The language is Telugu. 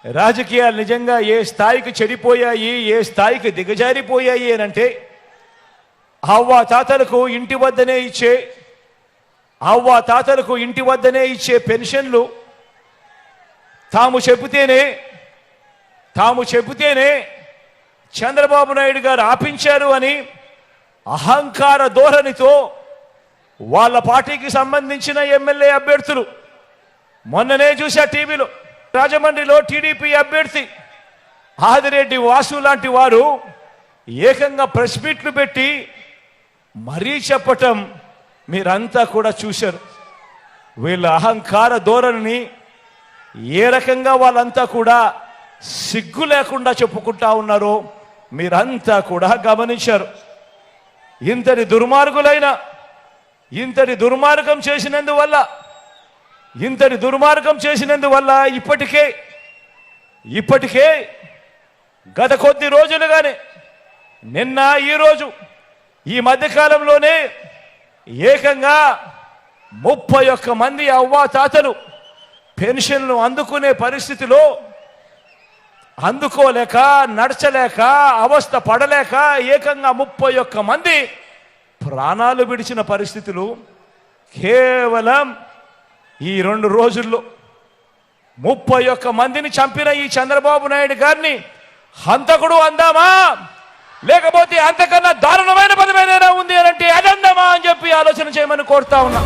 రాజకీయాలు నిజంగా ఏ స్థాయికి చెడిపోయాయి, ఏ స్థాయికి దిగజారిపోయాయి అంటే అవ్వ తాతలకు ఇంటి వద్దనే ఇచ్చే పెన్షన్లు తాము చెబితేనే చంద్రబాబు నాయుడు గారు ఆపించారు అని అహంకార ధోరణితో వాళ్ళ పార్టీకి సంబంధించిన ఎమ్మెల్యే అభ్యర్థులు, మొన్ననే చూసా టీవీలో, రాజమండ్రిలో టీడీపీ అభ్యర్థి ఆదిరెడ్డి వాసు లాంటి వారు ఏకంగా ప్రెస్ మీట్లు పెట్టి మరీ చెప్పటం మీరంతా కూడా చూశారు. వీళ్ళ అహంకార ధోరణిని ఏ రకంగా వాళ్ళంతా కూడా సిగ్గు లేకుండా చెప్పుకుంటా ఉన్నారో మీరంతా కూడా గమనించారు. ఇంతటి దుర్మార్గం చేసినందువల్ల ఇప్పటికే గత కొద్ది రోజులుగానే నిన్న ఈరోజు ఈ మధ్యకాలంలోనే ఏకంగా 31 మంది అవ్వాతాతలు పెన్షన్లు అందుకునే పరిస్థితిలో అందుకోలేక, నడచలేక, అవస్థ పడలేక ఏకంగా 31 మంది ప్రాణాలు విడిచిన పరిస్థితులు కేవలం ఈ 2 రోజుల్లో 31 మందిని చంపిన ఈ చంద్రబాబు నాయుడు గారిని హంతకుడు అందామా, లేకపోతే అంతకన్నా దారుణమైన పదమేదైనా ఉంది అంటే అదందామా అని చెప్పి ఆలోచన చేయమని కోరుతా ఉన్నా.